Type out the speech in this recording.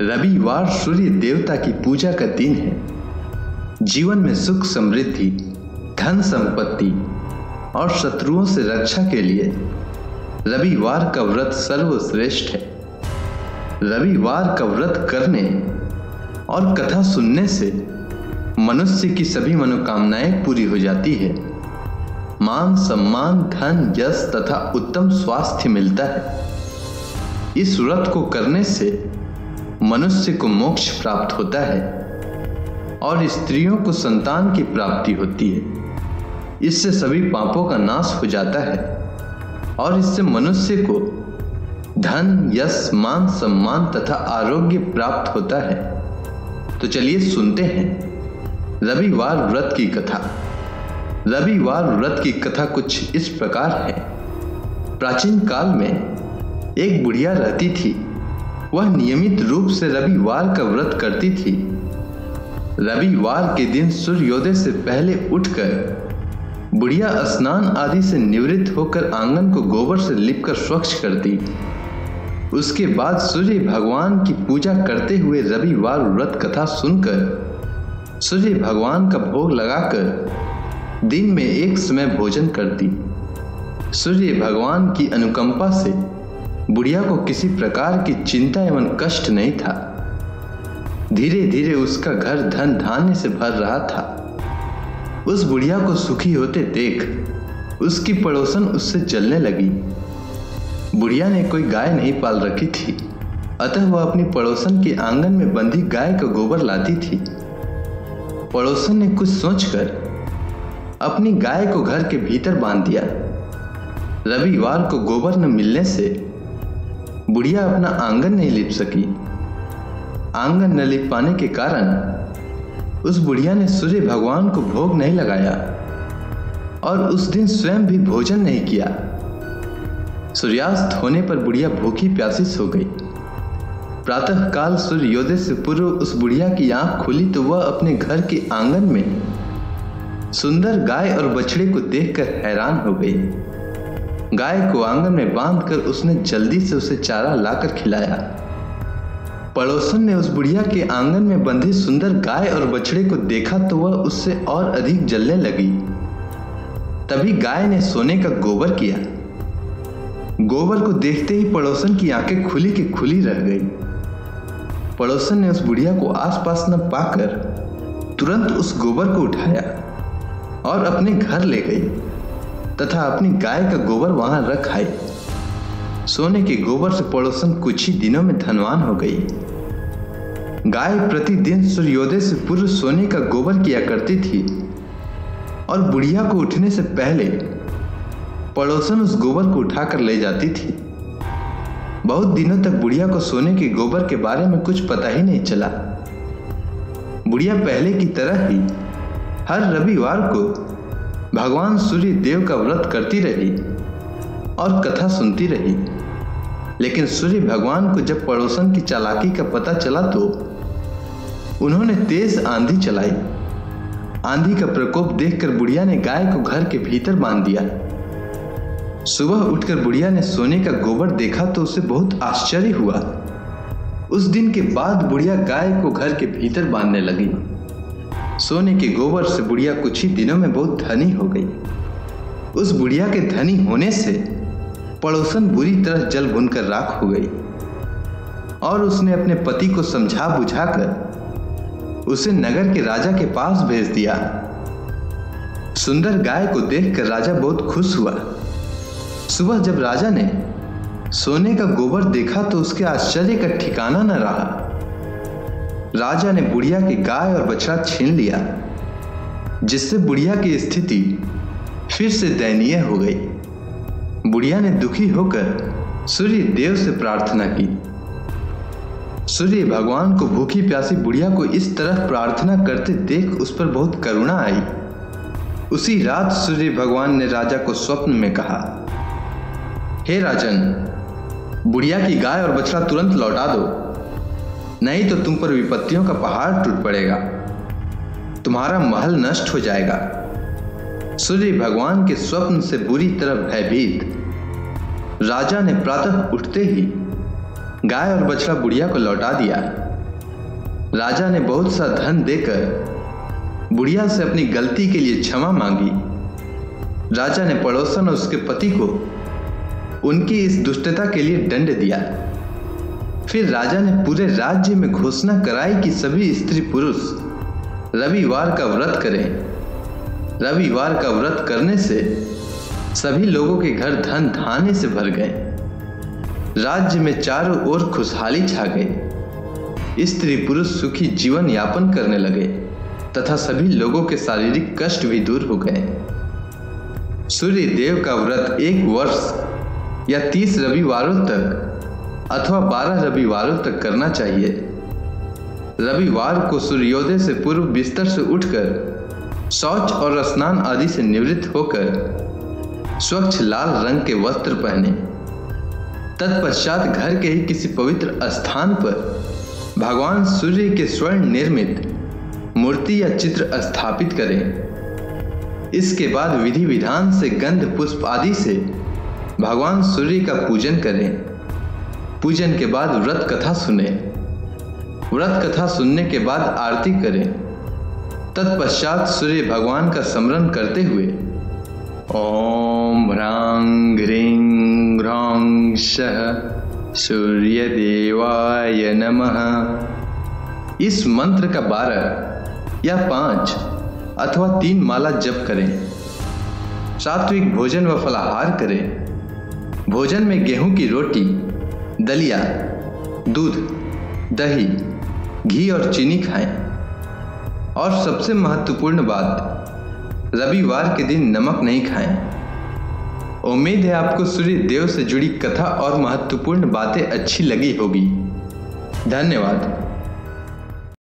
रविवार सूर्य देवता की पूजा का दिन है। जीवन में सुख समृद्धि, धन संपत्ति और शत्रुओं से रक्षा के लिए रविवार का व्रत सर्वश्रेष्ठ है। रविवार का व्रत करने और कथा सुनने से मनुष्य की सभी मनोकामनाएं पूरी हो जाती है। मान सम्मान, धन, यश तथा उत्तम स्वास्थ्य मिलता है। इस व्रत को करने से मनुष्य को मोक्ष प्राप्त होता है और स्त्रियों को संतान की प्राप्ति होती है। इससे सभी पापों का नाश हो जाता है और इससे मनुष्य को धन, यश, मान सम्मान तथा आरोग्य प्राप्त होता है। तो चलिए सुनते हैं रविवार व्रत की कथा। रविवार व्रत की कथा कुछ इस प्रकार है। प्राचीन काल में एक बुढ़िया रहती थी। वह नियमित रूप से रविवार का व्रत करती थी। रविवार के दिन सूर्योदय से पहले उठकर बुढ़िया स्नान आदि से निवृत्त होकर आंगन को गोबर से लिपकर स्वच्छ करती। उसके बाद सूर्य भगवान की पूजा करते हुए रविवार व्रत कथा सुनकर सूर्य भगवान का भोग लगाकर दिन में एक समय भोजन करती। सूर्य भगवान की अनुकंपा से बुढ़िया को किसी प्रकार की चिंता एवं कष्ट नहीं था। धीरे धीरे उसका घर धन धान्य से भर रहा था। उस बुढ़िया को सुखी होते देख उसकी पड़ोसन उससे जलने लगी। बुढ़िया ने कोई गाय नहीं पाल रखी थी, अतः वह अपनी पड़ोसन के आंगन में बंधी गाय का गोबर लाती थी। पड़ोसन ने कुछ सोचकर अपनी गाय को घर के भीतर बांध दिया। रविवार को गोबर न मिलने से बुढ़िया अपना आंगन नहीं लिप सकी। आंगन न लिप पाने के कारण उस बुढ़िया ने सूर्य भगवान को भोग नहीं लगाया और उस दिन स्वयं भी भोजन नहीं किया। सूर्यास्त होने पर बुढ़िया भूखी प्यासी सो गई। प्रातः काल सूर्योदय से पूर्व उस बुढ़िया की आंख खुली तो वह अपने घर के आंगन में सुंदर गाय और बछड़े को देखकर हैरान हो गई। गाय को आंगन में बांधकर उसने जल्दी से उसे चारा लाकर खिलाया। पड़ोसन ने उस बुढ़िया के आंगन में बंधी सुंदर गाय और बछड़े को देखा तो वह उससे और अधिक जलने लगी। तभी गाय ने सोने का गोबर किया। गोबर को देखते ही पड़ोसन की आंखें खुली की खुली रह गई। पड़ोसन ने उस बुढ़िया को आसपास न पाकर तुरंत उस गोबर को उठाया और अपने घर ले गई तथा अपनी गाय का गोबर वहां रख आई। सोने के गोबर से पड़ोसन कुछ ही दिनों में धनवान हो गई। गाय प्रतिदिन सूर्योदय से पूर्व सोने का गोबर किया करती थी और बुढ़िया को उठने से पहले पड़ोसन उस गोबर को उठाकर ले जाती थी। बहुत दिनों तक बुढ़िया को सोने के गोबर के बारे में कुछ पता ही नहीं चला। बुढ़िया पहले की तरह ही हर रविवार को भगवान सूर्य देव का व्रत करती रही और कथा सुनती रही। लेकिन सूर्य भगवान को जब पड़ोसन की चालाकी का पता चला तो उन्होंने तेज आंधी चलाई। आंधी का प्रकोप देखकर बुढ़िया ने गाय को घर के भीतर बांध दिया। सुबह उठकर बुढ़िया ने सोने का गोबर देखा तो उसे बहुत आश्चर्य हुआ। उस दिन के बाद बुढ़िया गाय को घर के भीतर बांधने लगी। सोने के गोबर से बुढ़िया कुछ ही दिनों में बहुत धनी हो गई। उस बुढ़िया के धनी होने से पड़ोसन बुरी तरह जल भुनकर राख हो गई और उसने अपने पति को समझा बुझाकर उसे नगर के राजा के पास भेज दिया। सुंदर गाय को देखकर राजा बहुत खुश हुआ। सुबह जब राजा ने सोने का गोबर देखा तो उसके आश्चर्य का ठिकाना न रहा। राजा ने बुढ़िया की गाय और बछड़ा छीन लिया, जिससे बुढ़िया की स्थिति फिर से दयनीय हो गई। बुढ़िया ने दुखी होकर सूर्य देव से प्रार्थना की। सूर्य भगवान को भूखी प्यासी बुढ़िया को इस तरह प्रार्थना करते देख उस पर बहुत करुणा आई। उसी रात सूर्य भगवान ने राजा को स्वप्न में कहा, हे राजन, बुढ़िया की गाय और बछड़ा तुरंत लौटा दो, नहीं तो तुम पर विपत्तियों का पहाड़ टूट पड़ेगा, तुम्हारा महल नष्ट हो जाएगा। सूर्य भगवान के स्वप्न से बुरी तरह भयभीत राजा ने प्रातः उठते ही गाय और बछड़ा बुढ़िया को लौटा दिया। राजा ने बहुत सा धन देकर बुढ़िया से अपनी गलती के लिए क्षमा मांगी। राजा ने पड़ोसन और उसके पति को उनकी इस दुष्टता के लिए दंड दिया। फिर राजा ने पूरे राज्य में घोषणा कराई कि सभी स्त्री पुरुष रविवार का व्रत करें। रविवार का व्रत करने से सभी लोगों के घर धन धान्य से भर गए। राज्य में चारों ओर खुशहाली छा गई। स्त्री पुरुष सुखी जीवन यापन करने लगे तथा सभी लोगों के शारीरिक कष्ट भी दूर हो गए। सूर्य देव का व्रत 1 वर्ष या 30 रविवारों तक अथवा 12 रविवारों तक करना चाहिए। रविवार को सूर्योदय से पूर्व बिस्तर से उठकर शौच और स्नान आदि से निवृत्त होकर स्वच्छ लाल रंग के वस्त्र पहने। तत्पश्चात घर के ही किसी पवित्र स्थान पर भगवान सूर्य के स्वर्ण निर्मित मूर्ति या चित्र स्थापित करें। इसके बाद विधि विधान से गंध पुष्प आदि से भगवान सूर्य का पूजन करें। पूजन के बाद व्रत कथा सुने। व्रत कथा सुनने के बाद आरती करें। तत्पश्चात सूर्य भगवान का स्मरण करते हुए ओम ह्रां ह्रीं ह्रौं सः सूर्यदेवाय नमः इस मंत्र का 12 या 5 अथवा 3 माला जप करें। सात्विक भोजन व फलाहार करें। भोजन में गेहूं की रोटी, दलिया, दूध, दही, घी और चीनी खाएं। और सबसे महत्वपूर्ण बात, रविवार के दिन नमक नहीं खाएं। उम्मीद है आपको सूर्य देव से जुड़ी कथा और महत्वपूर्ण बातें अच्छी लगी होगी। धन्यवाद।